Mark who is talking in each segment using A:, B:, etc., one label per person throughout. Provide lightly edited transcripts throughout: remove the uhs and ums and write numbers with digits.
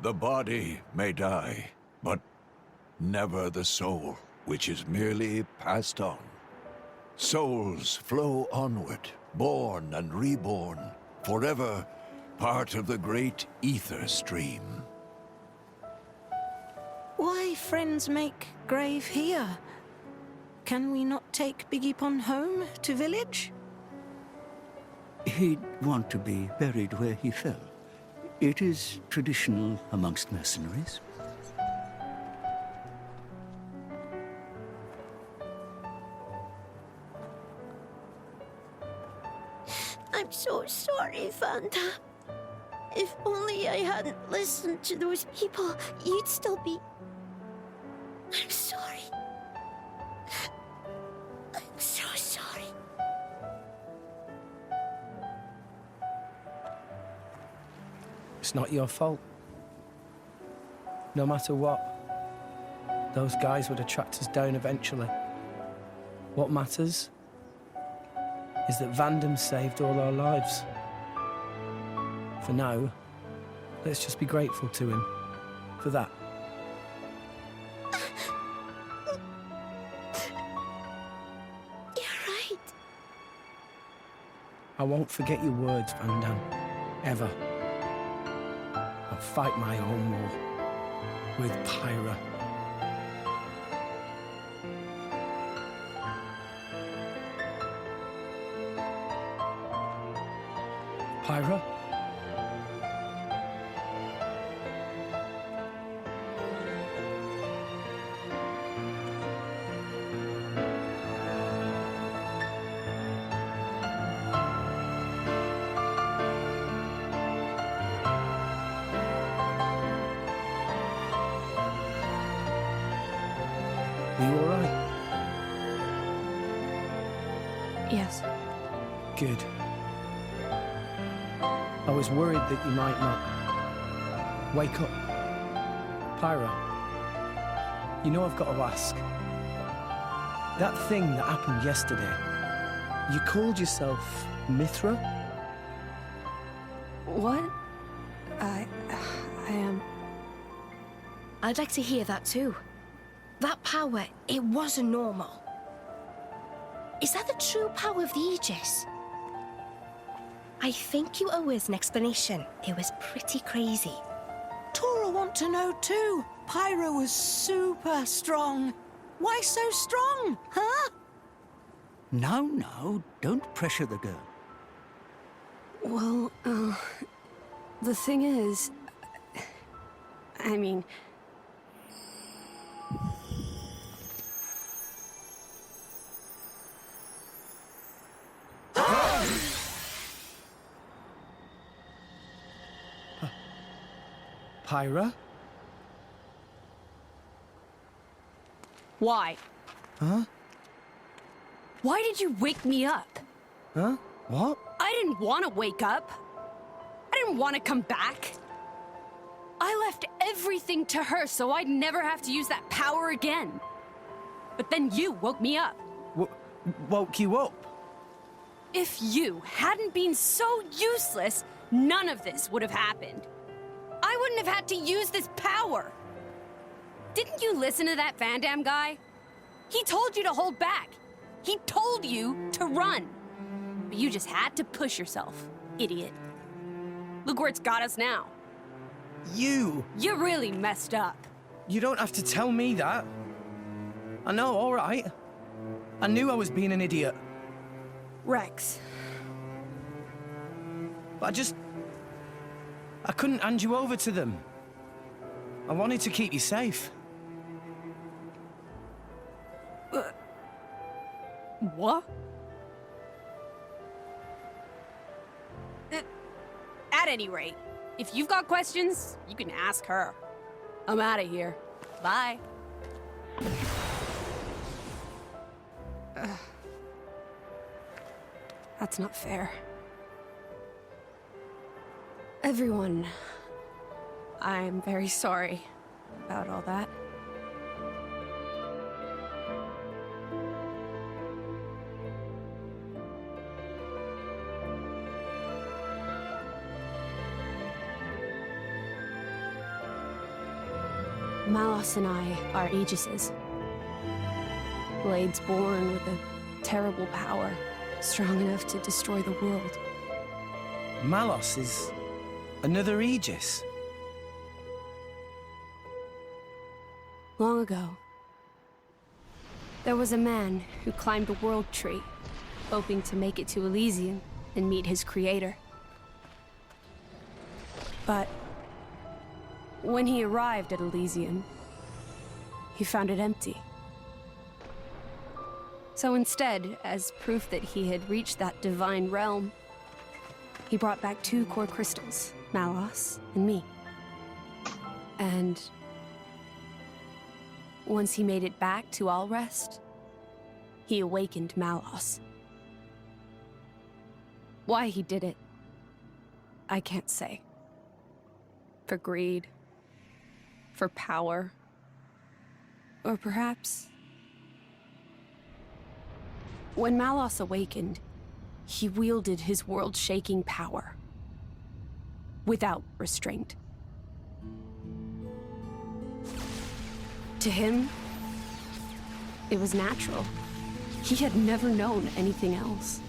A: The body may die, but never the soul, which is merely passed on. Souls flow onward, born and reborn, forever part of the great ether stream.
B: Why friends make grave here? Can we not take Biggiepon home to village?
C: He'd want to be buried where he fell. It is traditional amongst mercenaries.
D: I'm so sorry, Vanda. If only I hadn't listened to those people, you'd still be... I'm sorry. I'm so sorry.
E: It's not your fault. No matter what, those guys would have tracked us down eventually. What matters is that Vandam saved all our lives. For now, let's just be grateful to him for that.
D: You're right.
E: I won't forget your words, Vandam. Ever. I'll fight my own war with Pyra. Pyra? Are you all right?
B: Yes.
E: Good. I was worried that you might not. Wake up. Pyra. You know I've got to ask. That thing that happened yesterday, you called yourself Mithra?
B: What? I am...
F: I'd like to hear that too. That power, it wasn't normal. Is that the true power of the Aegis? I think you owe us an explanation. It was pretty crazy.
B: Tora want to know too. Pyro was super strong. Why so strong, huh?
C: Now, don't pressure the girl.
G: Well, the thing is... I mean...
E: Pyra?
G: Why?
E: Huh?
G: Why did you wake me up?
E: Huh? What?
G: I didn't want to wake up. I didn't want to come back. I left everything to her so I'd never have to use that power again. But then you woke me up.
E: Woke you up?
G: If you hadn't been so useless, none of this would have happened. I wouldn't have had to use this power. Didn't you listen to that Vandam guy? He told you to hold back. He told you to run. But you just had to push yourself, idiot. Look where it's got us now.
E: You
G: really messed up.
E: You don't have to tell me that. I know, all right. I knew I was being an idiot.
G: Rex.
E: But I couldn't hand you over to them. I wanted to keep you safe.
G: What? At any rate, if you've got questions, you can ask her. I'm out of here. Bye. That's not fair. Everyone, I'm very sorry about all that. Malos and I are Aegises. Blades born with a terrible power, strong enough to destroy the world.
E: Malos is another Aegis.
G: Long ago, there was a man who climbed a world tree, hoping to make it to Elysium and meet his creator. But when he arrived at Elysium, he found it empty. So instead, as proof that he had reached that divine realm, he brought back 2 core crystals, Malos and me. And once he made it back to Alrest, he awakened Malos. Why he did it, I can't say. For greed, for power, or perhaps... When Malos awakened, he wielded his world-shaking power without restraint. To him, it was natural. He had never known anything else.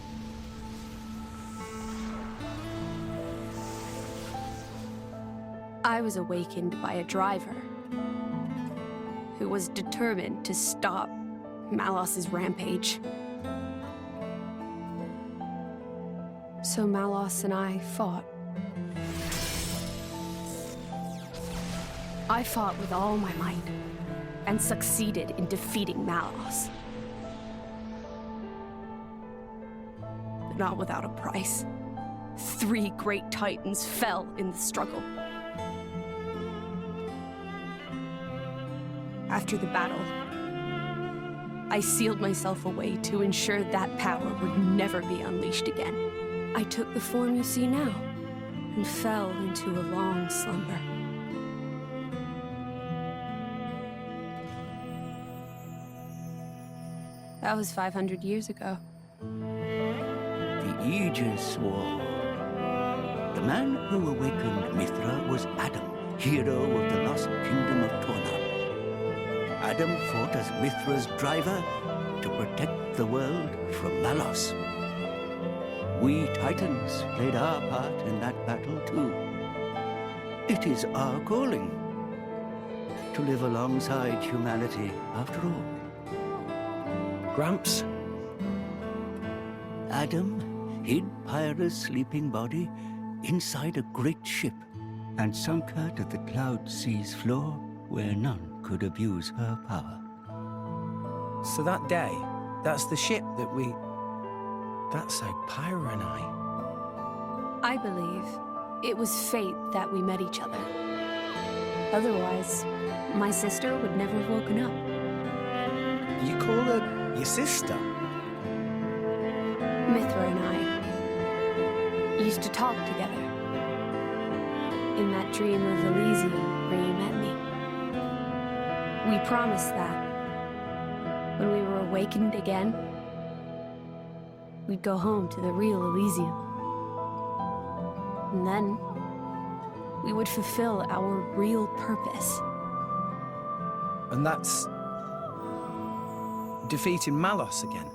G: I was awakened by a driver who was determined to stop Malos's rampage. So Malos and I fought. I fought with all my might and succeeded in defeating Malos. But not without a price. 3 great titans fell in the struggle. After the battle, I sealed myself away to ensure that power would never be unleashed again. I took the form you see now and fell into a long slumber. That was 500 years ago.
C: The Aegis War. The man who awakened Mithra was Adam, hero of the lost kingdom of Torna. Adam fought as Mithra's driver to protect the world from Malos. We Titans played our part in that battle too. It is our calling to live alongside humanity after all.
E: Gramps?
C: Adam hid Pyra's sleeping body inside a great ship and sunk her to the Cloud Sea's floor where none could abuse her power.
E: So that day, that's the ship that we... That's how Pyra and
G: I believe it was fate that we met each other. Otherwise, my sister would never have woken up.
E: You call her your sister?
G: Mithra and I used to talk together. In that dream of Elysium where you met me. We promised that when we were awakened again, we'd go home to the real Elysium. And then we would fulfill our real purpose.
E: And that's... defeating Malos again.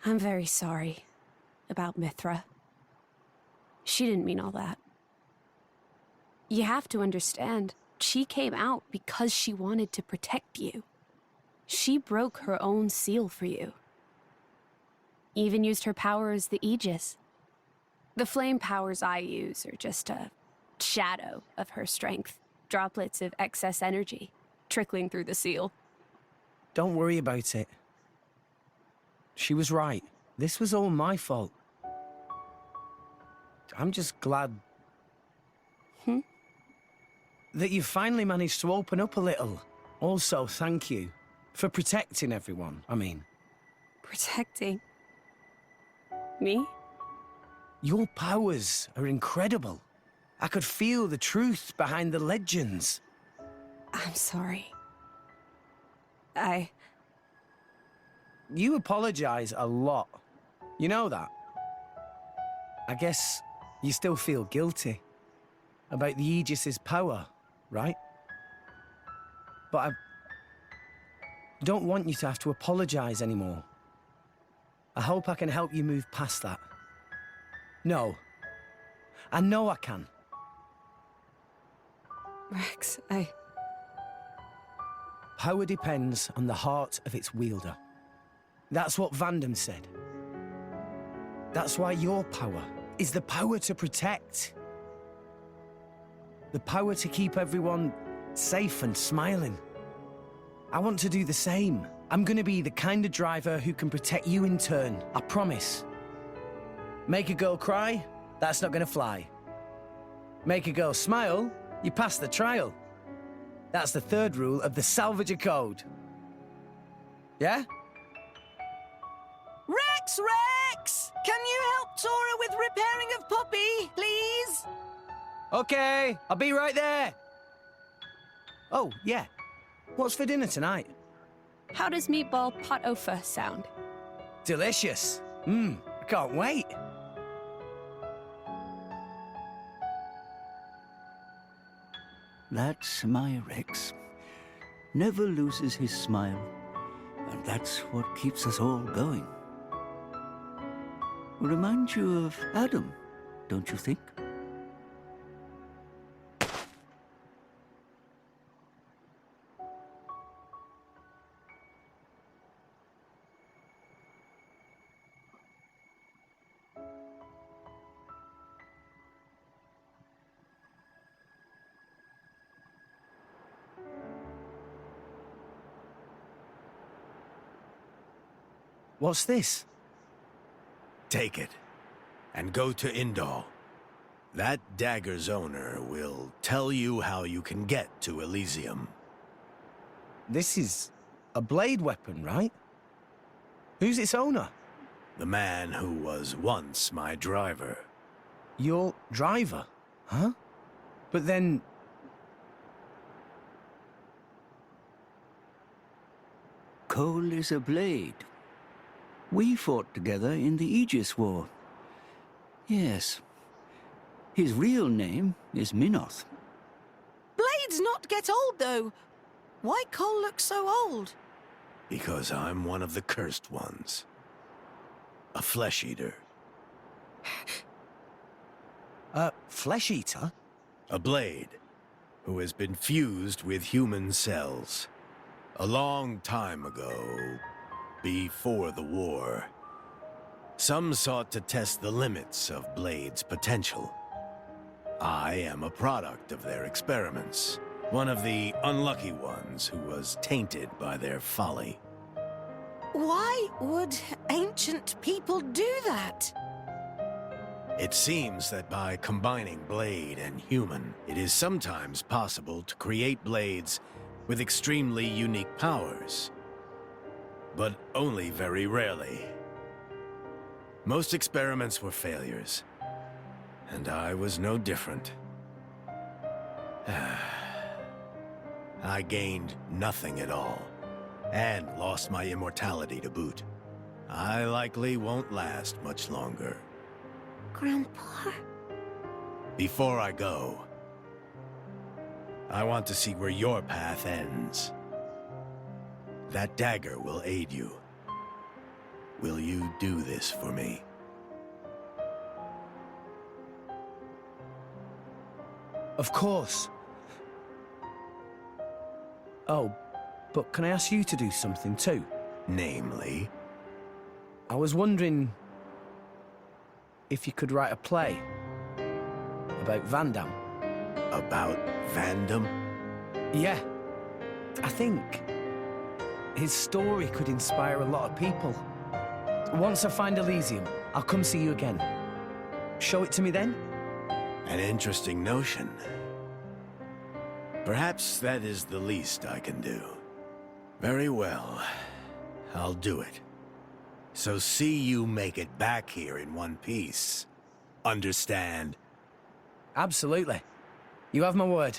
G: I'm very sorry about Mithra. She didn't mean all that. You have to understand, she came out because she wanted to protect you. She broke her own seal for you. Even used her power as the Aegis. The flame powers I use are just a shadow of her strength. Droplets of excess energy trickling through the seal.
E: Don't worry about it. She was right. This was all my fault. I'm just glad... that you finally managed to open up a little. Also, thank you for protecting everyone, I mean.
G: Protecting? Me?
E: Your powers are incredible. I could feel the truth behind the legends.
G: I'm sorry.
E: You apologize a lot. You know that? I guess you still feel guilty about the Aegis's power, right? But I don't want you to have to apologize anymore. I hope I can help you move past that. No. I know I can.
G: Rex,
E: Power depends on the heart of its wielder. That's what Vandam said. That's why your power is the power to protect. The power to keep everyone safe and smiling. I want to do the same. I'm gonna be the kind of driver who can protect you in turn, I promise. Make a girl cry? That's not gonna fly. Make a girl smile? You pass the trial. That's the third rule of the Salvager Code. Yeah?
B: Rex! Can you help Tora with repairing of Poppy, please?
E: Okay, I'll be right there. Oh, yeah. What's for dinner tonight?
G: how does meatball pot au feu sound?
E: Delicious. I can't wait.
C: That's my Rex. Never loses his smile. And that's what keeps us all going. Reminds you of Adam, don't you think?
E: What's this?
H: Take it, and go to Indal. That dagger's owner will tell you how you can get to Elysium.
E: This is a blade weapon, right? Who's its owner?
H: The man who was once my driver.
E: Your driver, huh? But then...
C: Cole is a blade. We fought together in the Aegis War. Yes. His real name is Minoth.
B: Blades not get old, though. Why Cole look so old?
H: Because I'm one of the cursed ones. A flesh eater.
E: Flesh eater?
H: A blade who has been fused with human cells. A long time ago, before the war, some sought to test the limits of Blade's potential. I am a product of their experiments, one of the unlucky ones who was tainted by their folly.
B: Why would ancient people do that?
H: It seems that by combining Blade and human, it is sometimes possible to create blades with extremely unique powers. But only very rarely. Most experiments were failures, and I was no different. I gained nothing at all, and lost my immortality to boot. I likely won't last much longer.
D: Grandpa?
H: Before I go, I want to see where your path ends. That dagger will aid you. Will you do this for me?
E: Of course. Oh, but can I ask you to do something too?
H: Namely?
E: I was wondering if you could write a play about Vandam.
H: About Vandam?
E: Yeah. I think his story could inspire a lot of people. Once I find Elysium, I'll come see you again. Show it to me then?
H: An interesting notion. Perhaps that is the least I can do. Very well. I'll do it. So see you make it back here in one piece. Understand?
E: Absolutely. You have my word.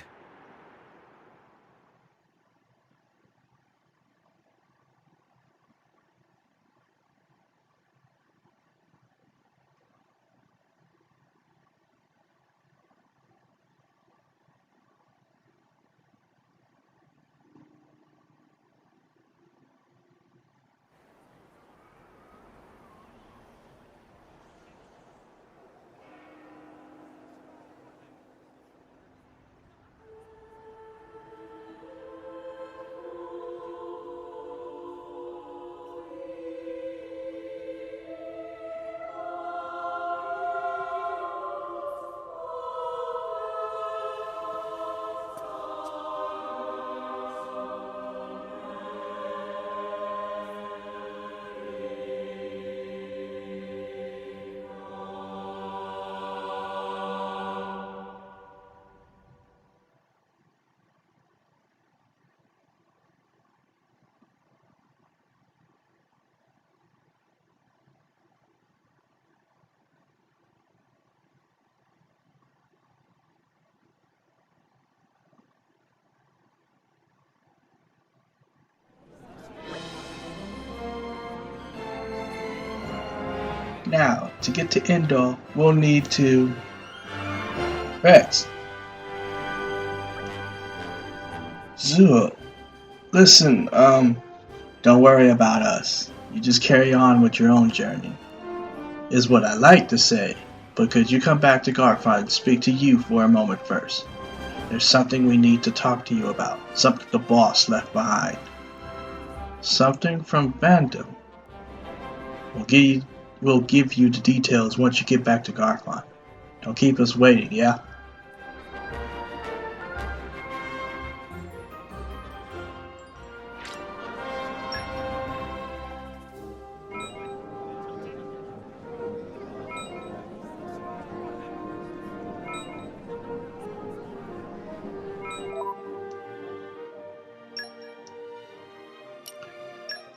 I: Now, to get to Endor, we'll need to... Rex. Zua. Listen, don't worry about us. You just carry on with your own journey. Is what I like to say. But could you come back to Garfon and speak to you for a moment first? There's something we need to talk to you about. Something the boss left behind. Something from Vandam. We'll give you the details once you get back to Garfon. Don't keep us waiting, yeah?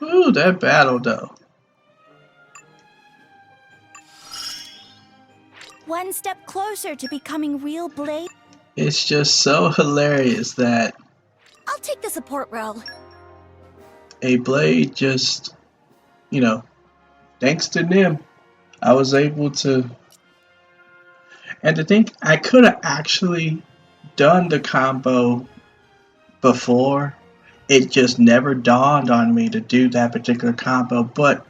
I: Ooh, that battle though.
J: One step closer to becoming real Blade.
I: It's just so hilarious that
J: I'll take the support role.
I: a Blade just, thanks to Nim, I was able to... And to think, I could have actually done the combo before. It just never dawned on me to do that particular combo, but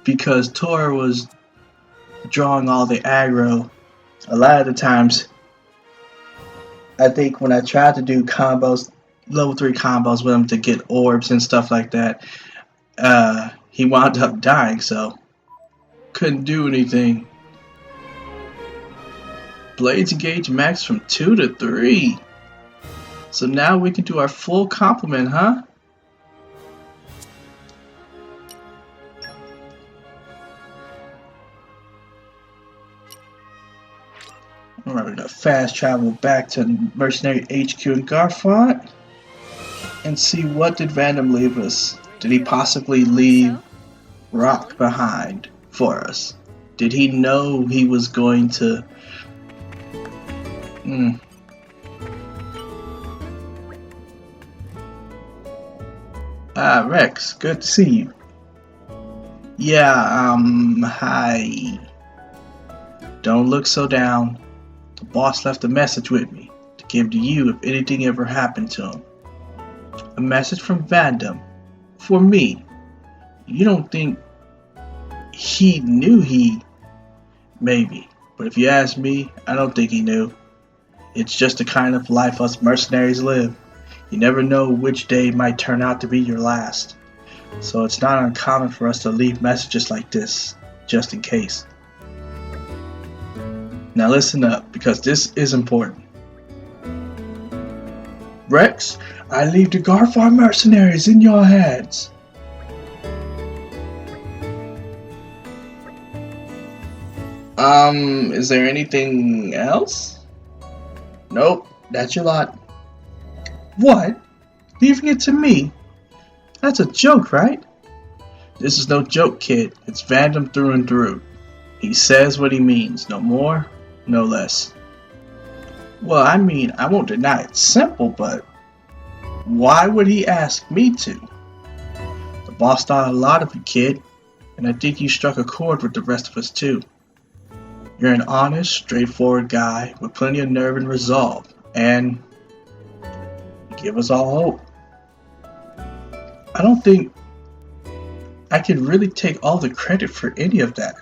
I: because Tor was drawing all the aggro, a lot of the times, I think when I tried to do combos, level 3 combos with him to get orbs and stuff like that, he wound up dying, so couldn't do anything. Blades engage max from 2 to 3. So now we can do our full complement, huh? Alright, we're gonna fast travel back to Mercenary HQ in Garfont and see what did Vandam leave us. Did he possibly leave Rock behind for us? Did he know he was going to... Rex, good to see you. Yeah, hi. Don't look so down. The boss left a message with me to give to you if anything ever happened to him. A message from Vandam. For me. You don't think he knew he... Maybe. But if you ask me, I don't think he knew. It's just the kind of life us mercenaries live. You never know which day might turn out to be your last. So it's not uncommon for us to leave messages like this, just in case. Now listen up, because this is important. Rex, I leave the Garfar mercenaries in your hands. Is there anything else? Nope, that's your lot. What? Leaving it to me? That's a joke, right? This is no joke, kid. It's Vandam through and through. He says what he means, no more, no less. Well, I mean, I won't deny it's simple, but why would he ask me to? The boss thought a lot of you, kid, and I think you struck a chord with the rest of us too. You're an honest, straightforward guy with plenty of nerve and resolve, and you give us all hope. I don't think I can really take all the credit for any of that.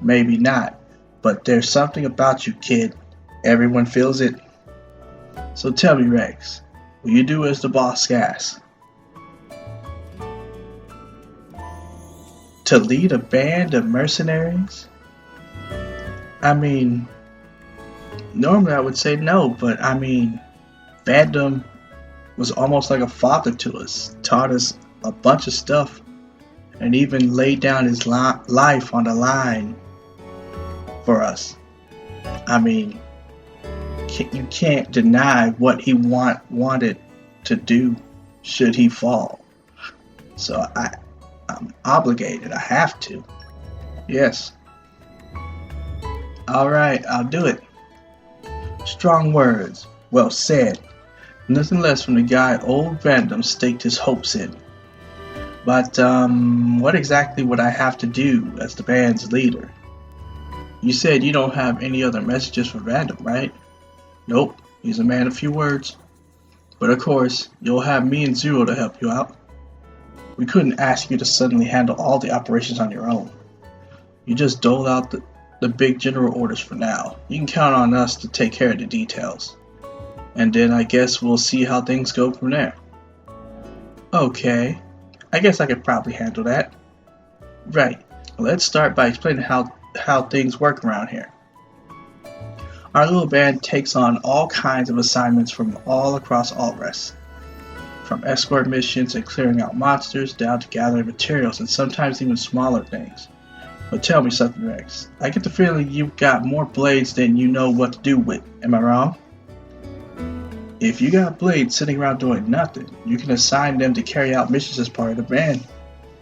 I: Maybe not, but there's something about you, kid. Everyone feels it. So tell me, Rex, will you do as the boss asks? To lead a band of mercenaries? I mean, normally I would say no, but I mean, Vandam was almost like a father to us, taught us a bunch of stuff, and even laid down his life on the line for us. I mean, you can't deny what he wanted to do should he fall. So I'm obligated. I have to. Yes. Alright, I'll do it. Strong words. Well said. Nothing less from the guy old Vandam staked his hopes in. But, what exactly would I have to do as the band's leader? You said you don't have any other messages for Vandam, right? Nope, he's a man of few words. But of course, you'll have me and Zero to help you out. We couldn't ask you to suddenly handle all the operations on your own. You just dole out the big general orders for now. You can count on us to take care of the details. And then I guess we'll see how things go from there. Okay, I guess I could probably handle that. Right, let's start by explaining how things work around here. Our little band takes on all kinds of assignments from all across Alrest. From escort missions and clearing out monsters down to gathering materials and sometimes even smaller things. But tell me something, Rex. I get the feeling you've got more blades than you know what to do with. Am I wrong? If you got blades sitting around doing nothing, you can assign them to carry out missions as part of the band.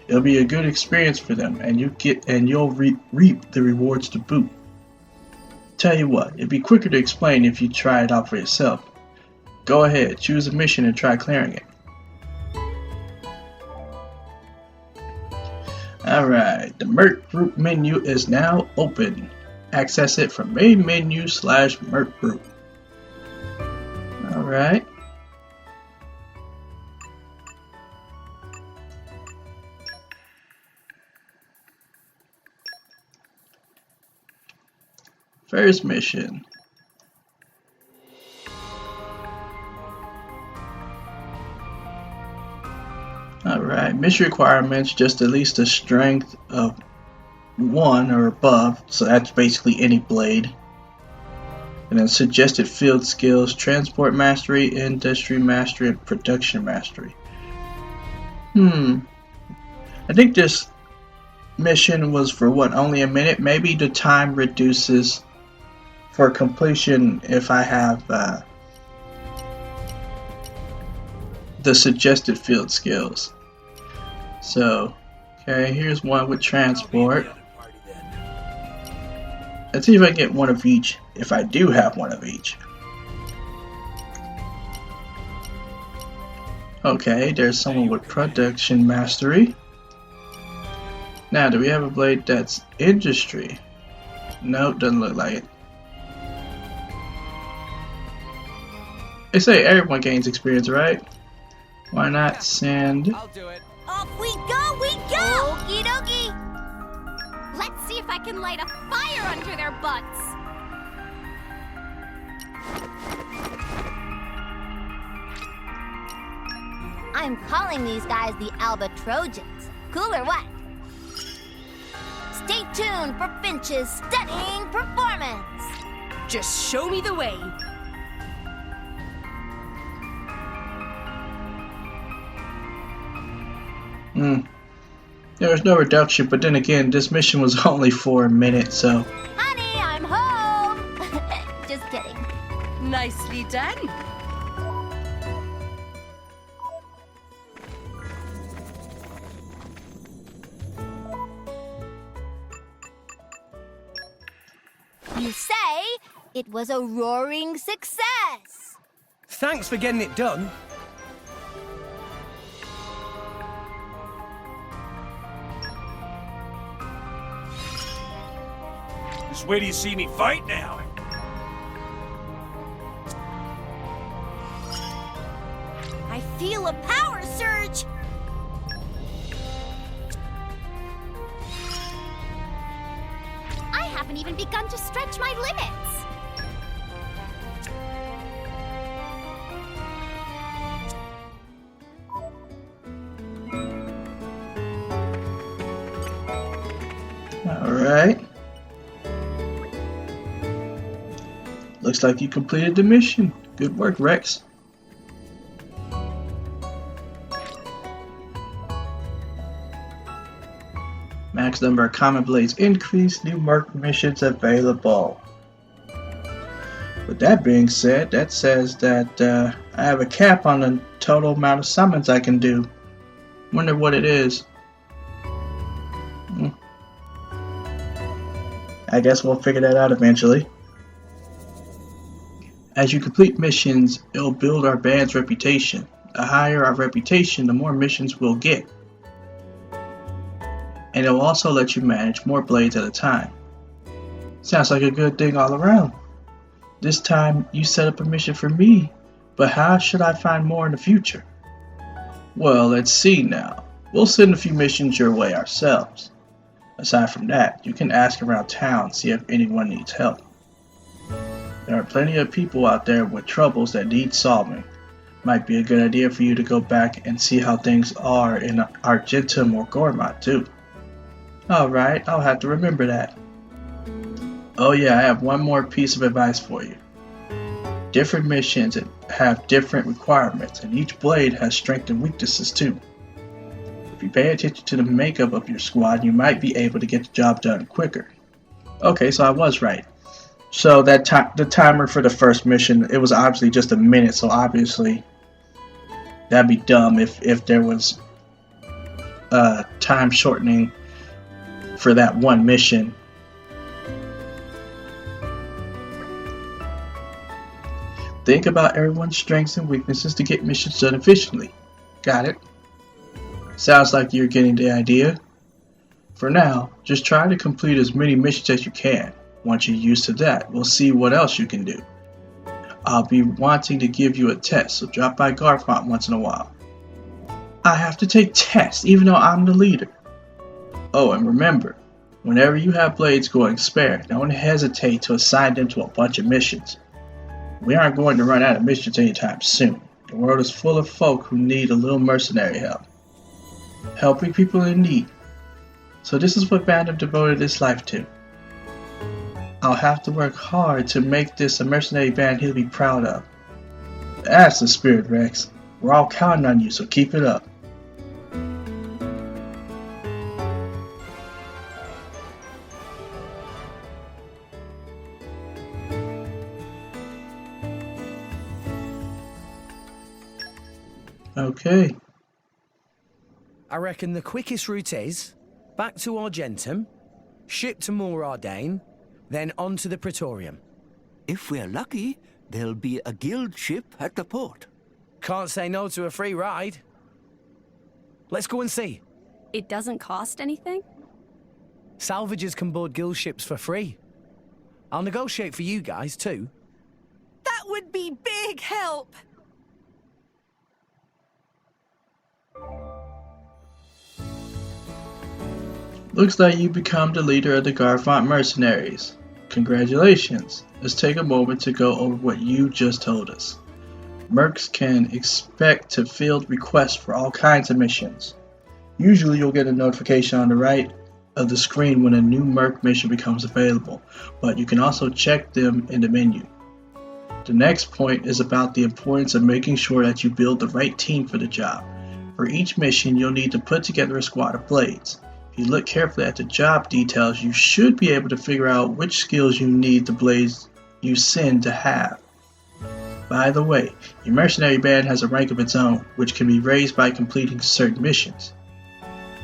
I: It'll be a good experience for them, and you'll reap the rewards to boot. Tell you what, it'd be quicker to explain if you try it out for yourself. Go ahead, choose a mission and try clearing it. Alright, the Merc Group menu is now open. Access it from main menu / Merc Group. Alright. First mission. Alright, mission requirements, just at least a strength of 1 or above, so that's basically any blade. And then suggested field skills, transport mastery, industry mastery, and production mastery. I think this mission was for what, only a minute? Maybe the time reduces for completion if I have the suggested field skills. So, okay, here's one with transport. Let's see if I can get one of each, if I do have one of each. Okay, there's someone with production mastery. Now, do we have a blade that's industry? No, doesn't look like it. They say everyone gains experience, right? Why not send?
K: I'll do it.
J: Off we go, we go! Okie dokie!
G: Let's see if I can light a fire under their butts.
J: I'm calling these guys the Alba Trojans. Cool or what? Stay tuned for Finch's stunning performance!
F: Just show me the way.
I: There was no reduction, but then again, this mission was only for a minute, so...
J: Honey, I'm home! Just kidding.
F: Nicely done.
J: You say It was a roaring success!
E: Thanks for getting it done.
A: Just wait till you see me fight now.
J: I feel a power surge! I haven't even begun to stretch my limits!
I: Alright. Looks like you completed the mission. Good work, Rex. Max number of common blades increased. New Merc missions available. With that being said, that says that I have a cap on the total amount of summons I can do. Wonder what it is. I guess we'll figure that out eventually. As you complete missions, it'll build our band's reputation. The higher our reputation, the more missions we'll get. And it'll also let you manage more blades at a time. Sounds like a good thing all around. This time you set up a mission for me, but how should I find more in the future? Well, let's see now. We'll send a few missions your way ourselves. Aside from that, you can ask around town, see if anyone needs help. There are plenty of people out there with troubles that need solving. Might be a good idea for you to go back and see how things are in Argentum or Gormat too. Alright, I'll have to remember that. Oh yeah, I have one more piece of advice for you. Different missions have different requirements, and each blade has strengths and weaknesses too. If you pay attention to the makeup of your squad, you might be able to get the job done quicker. Okay, so I was right. So that the timer for the first mission, it was obviously just a minute, so obviously that'd be dumb if there was time shortening for that one mission. Think about everyone's strengths and weaknesses to get missions done efficiently. Got it? Sounds like you're getting the idea. For now, just try to complete as many missions as you can. Once you're used to that, we'll see what else you can do. I'll be wanting to give you a test, so drop by Garfont once in a while. I have to take tests, even though I'm the leader. Oh, and remember, whenever you have blades going spare, don't hesitate to assign them to a bunch of missions. We aren't going to run out of missions anytime soon. The world is full of folk who need a little mercenary help. Helping people in need. So this is what Vandam devoted his life to. I'll have to work hard to make this a mercenary band he'll be proud of. That's the spirit, Rex. We're all counting on you, so keep it up. Okay.
E: I reckon the quickest route is back to Argentum, ship to Morardane, then on to the Praetorium.
C: If we're lucky, there'll be a guild ship at the port.
E: Can't say no to a free ride. Let's go and see.
G: It doesn't cost anything?
E: Salvagers can board guild ships for free. I'll negotiate for you guys too.
B: That would be big help.
I: Looks like you become the leader of the Garfont mercenaries. Congratulations. Let's take a moment to go over what you just told us. Mercs can expect to field requests for all kinds of missions. Usually you'll get a notification on the right of the screen when a new Merc mission becomes available, but you can also check them in the menu. The next point is about the importance of making sure that you build the right team for the job. For each mission, you'll need to put together a squad of blades. If you look carefully at the job details, you should be able to figure out which skills you need the blades you send to have. By the way, your mercenary band has a rank of its own, which can be raised by completing certain missions.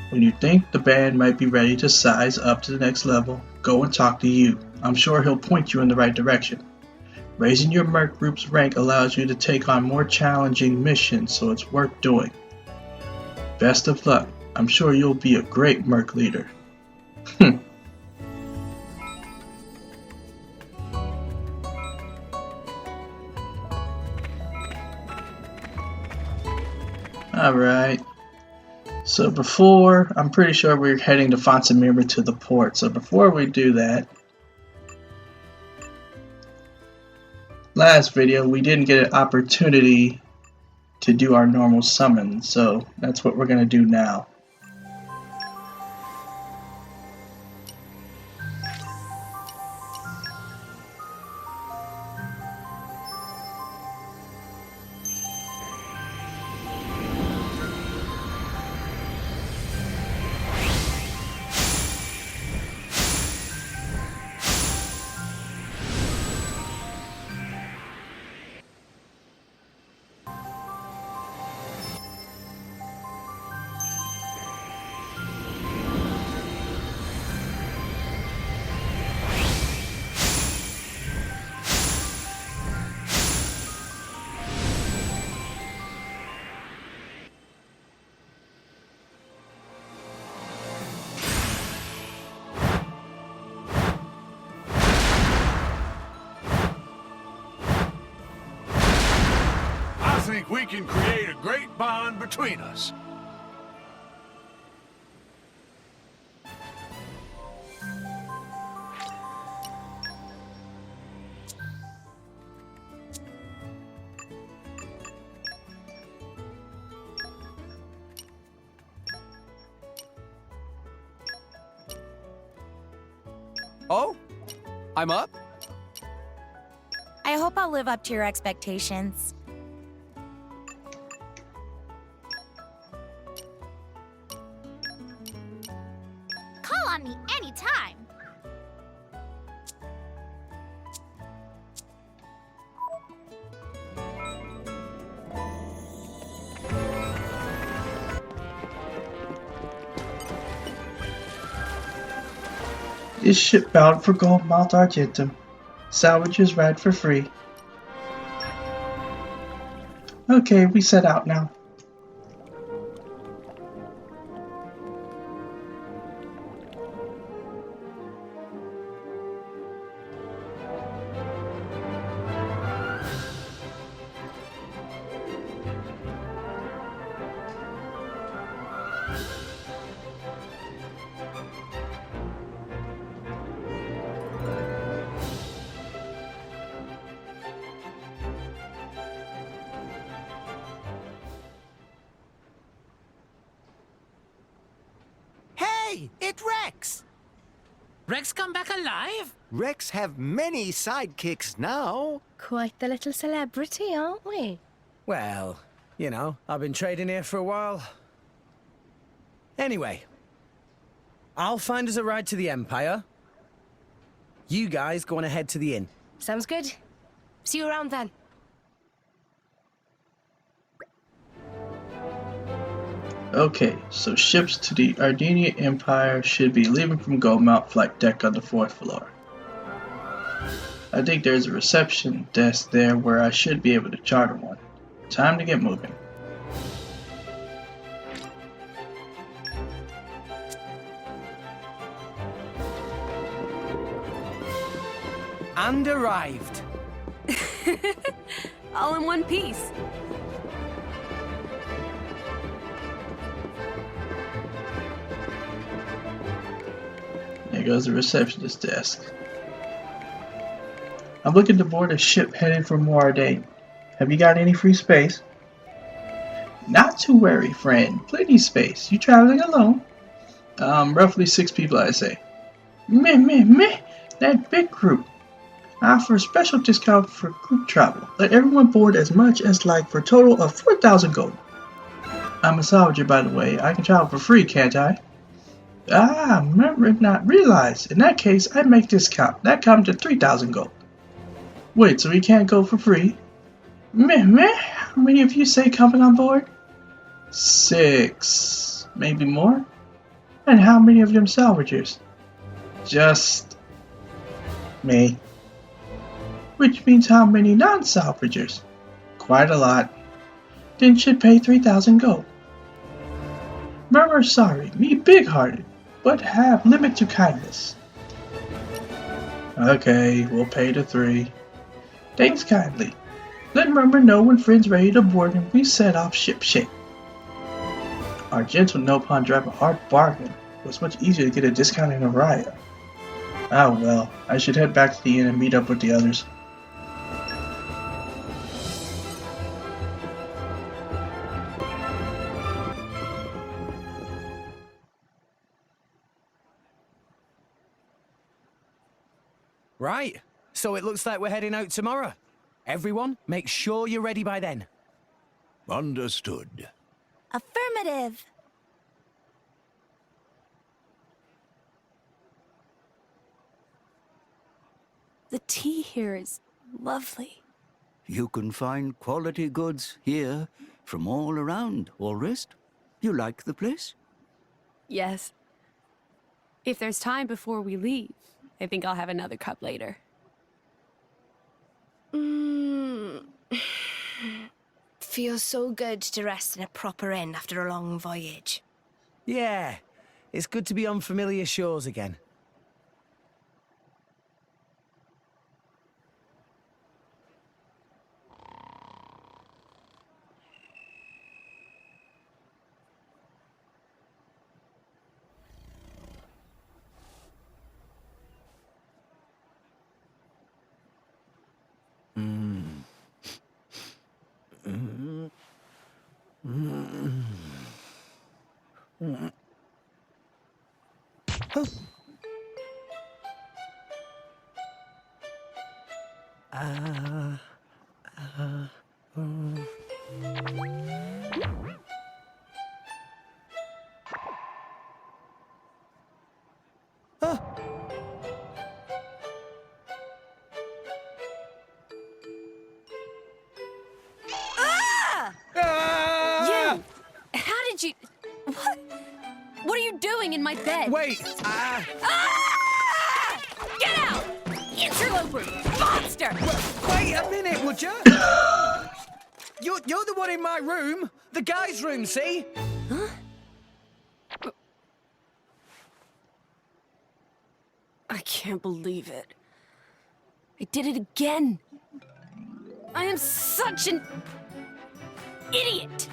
I: When you think the band might be ready to size up to the next level, go and talk to you. I'm sure he'll point you in the right direction. Raising your merc group's rank allows you to take on more challenging missions, so it's worth doing. Best of luck. I'm sure you'll be a great merc leader. Alright. So I'm pretty sure we're heading to Fonsamira to the port. So before we do that, last video we didn't get an opportunity to do our normal summon, so that's what we're going to do now.
A: I think we can create a great bond between us.
K: Oh? I'm up?
J: I hope I'll live up to your expectations. Call on me anytime.
I: This ship bound for Gold Mount Argentum. Salvages ride for free. Okay, we set out now.
K: Hey, it's Rex!
L: Rex come back alive?
K: Rex have many sidekicks now.
F: Quite the little celebrity, aren't we?
E: Well, you know, I've been trading here for a while. Anyway, I'll find us a ride to the Empire. You guys go on ahead to the inn.
F: Sounds good. See you around then.
I: Okay, so ships to the Ardenian Empire should be leaving from Goldmount flight deck on the 4th floor. I think there's a reception desk there where I should be able to charter one. Time to get moving.
E: And arrived.
G: All in one piece.
I: There goes the receptionist desk. I'm looking to board a ship headed for Moradane. Have you got any free space? Not to worry, friend. Plenty space. You traveling alone? Roughly 6 people, I say. Meh. That big group. I offer a special discount for group travel. Let everyone board as much as like for a total of 4,000 gold. I'm a salvager, by the way. I can travel for free, can't I? Not realize. In that case, I make discount. That comes to 3,000 gold. Wait, so we can't go for free? Meh. How many of you say coming on board? 6. Maybe more? And how many of them salvagers? Just me. Which means how many non-salvagers? Quite a lot. Then should pay 3,000 gold. Murmur sorry, me big-hearted, but have limit to kindness. Okay, we'll pay the 3. Thanks kindly. Let Murmur know when friends ready to board and we set off ship shape. Our gentle no-pawn driver hard bargain. It was much easier to get a discount in Araya. Ah well, I should head back to the inn and meet up with the others.
E: Right, so it looks like we're heading out tomorrow. Everyone, make sure you're ready by then.
A: Understood.
J: Affirmative.
G: The tea here is lovely.
C: You can find quality goods here from all around, Alrest. You like the place?
G: Yes. If there's time before we leave, I think I'll have another cup later.
F: Feels so good to rest in a proper inn after a long voyage.
E: Yeah, it's good to be on familiar shores again.
G: You! How did you... What are you doing in my bed?
E: Wait!
G: Ah! Get out! Interloper! Monster!
E: Wait a minute, would you? You're the one in my room. The guy's room, see?
G: Huh? I can't believe it. I did it again. I am such an idiot.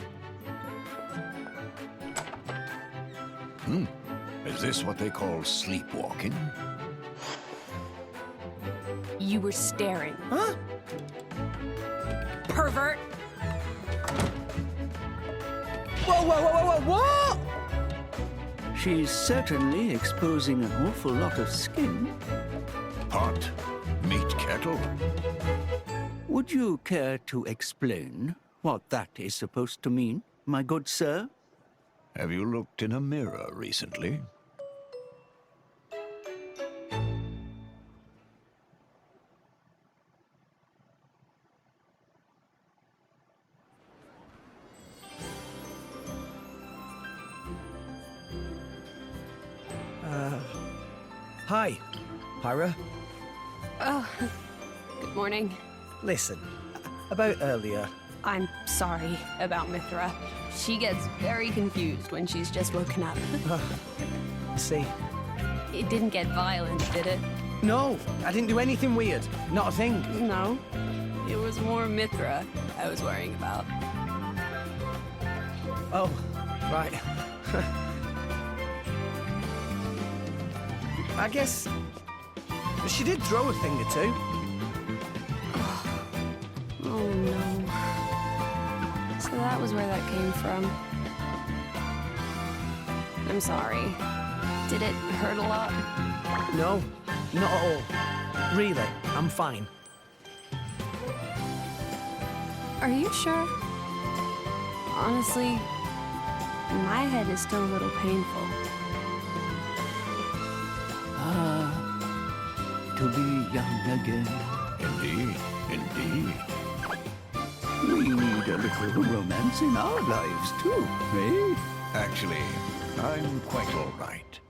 A: Is this what they call sleepwalking?
G: You were staring.
E: Huh?
G: Pervert!
E: Whoa, what?
C: She's certainly exposing an awful lot of skin.
A: Pot, meat kettle.
C: Would you care to explain what that is supposed to mean, my good sir?
A: Have you looked in a mirror recently?
E: Hi, Pyra.
G: Oh, good morning.
E: Listen, about earlier.
G: I'm sorry about Mithra. She gets very confused when she's just woken up.
E: See?
G: It didn't get violent, did it?
E: No, I didn't do anything weird. Not a thing.
G: No. It was more Mithra I was worrying about.
E: Oh, right. I guess she did throw a thing or two.
G: Oh, no. So that was where that came from. I'm sorry. Did it hurt a lot?
E: No, not at all. Really, I'm fine.
G: Are you sure? Honestly, my head is still a little painful.
C: To be young again.
A: Indeed, indeed.
C: We need a little romance in our lives, too, eh?
A: Actually, I'm quite all right.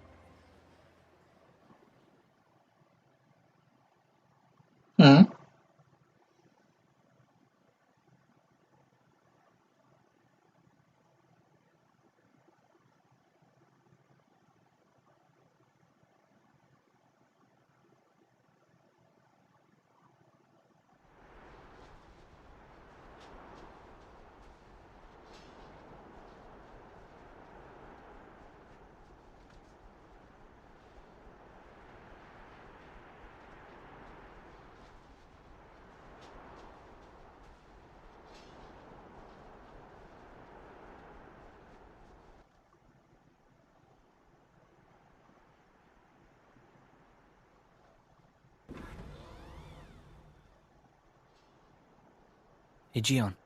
E: Aegeon.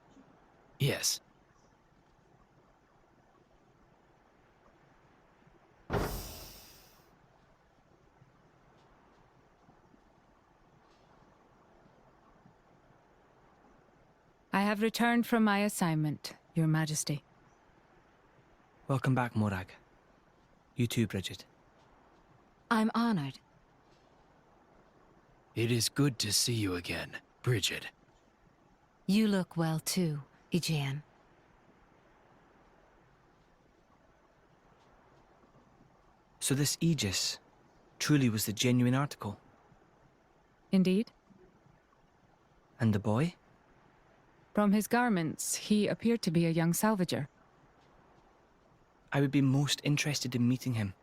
K: Yes.
M: I have returned from my assignment, Your Majesty.
E: Welcome back, Morag. You too, Bridget.
M: I'm honored.
H: It is good to see you again, Bridget.
M: You look well too, Aegeon.
E: So this Aegis truly was the genuine article?
M: Indeed.
E: And the boy?
M: From his garments, he appeared to be a young salvager.
E: I would be most interested in meeting him.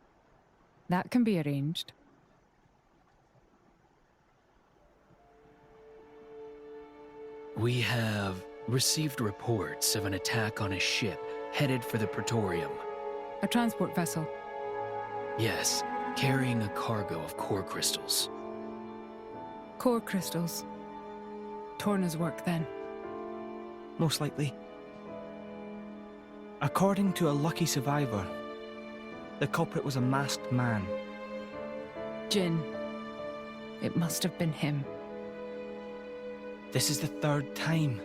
M: That can be arranged.
H: We have received reports of an attack on a ship headed for the Praetorium.
M: A transport vessel.
H: Yes, carrying a cargo of core crystals.
M: Core crystals. Torna's work, then.
E: Most likely. According to a lucky survivor, the culprit was a masked man.
M: Jin. It must have been him.
E: This is the third time.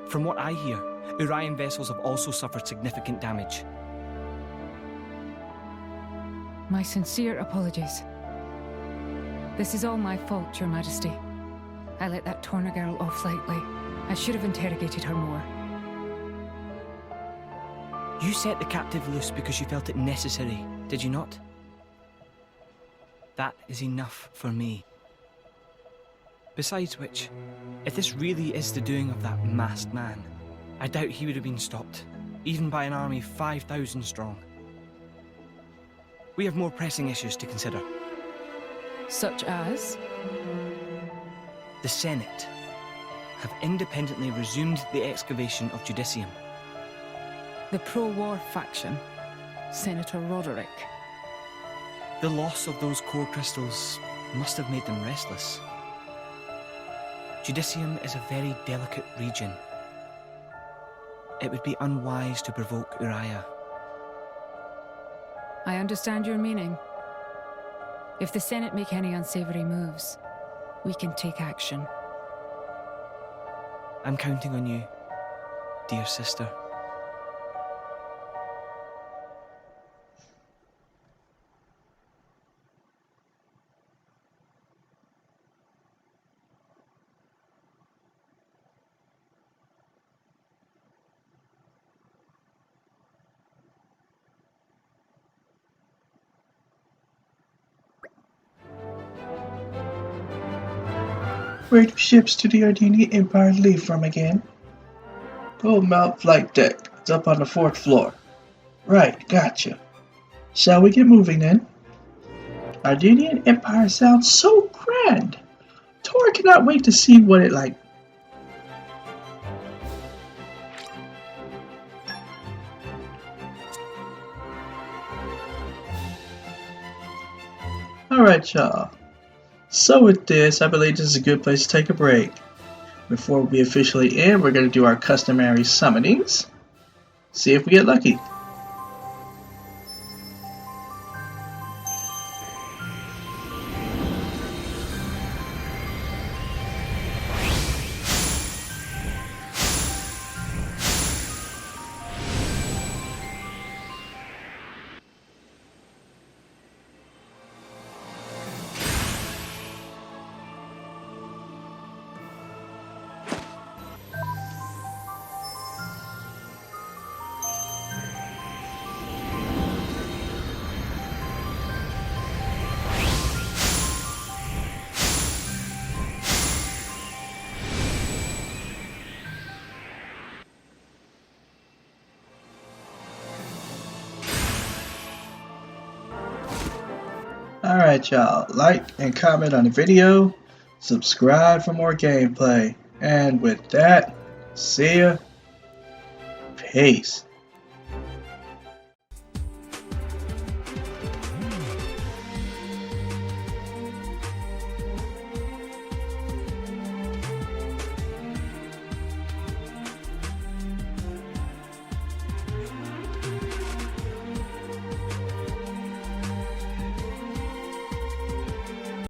E: From what I hear, Urian vessels have also suffered significant damage.
M: My sincere apologies. This is all my fault, Your Majesty. I let that Torna girl off lightly. I should have interrogated her more.
E: You set the captive loose because you felt it necessary, did you not? That is enough for me. Besides which, if this really is the doing of that masked man, I doubt he would have been stopped, even by an army 5,000 strong. We have more pressing issues to consider.
M: Such as?
E: The Senate have independently resumed the excavation of Judicium.
M: The pro-war faction. Senator Roderick.
E: The loss of those core crystals must have made them restless. Judicium is a very delicate region. It would be unwise to provoke Uriah.
M: I understand your meaning. If the Senate make any unsavory moves, we can take action.
E: I'm counting on you, dear sister.
I: Where do ships to the Ardenian Empire leave from again? Gold Mount Flight Deck. It's up on the 4th floor. Right, gotcha. Shall we get moving then? Ardenian Empire sounds so grand. Tor cannot wait to see what it like. Alright, y'all. So with this, I believe this is a good place to take a break. Before we officially end, we're going to do our customary summonings. See if we get lucky. Alright y'all, like and comment on the video, subscribe for more gameplay, and with that, see ya, peace.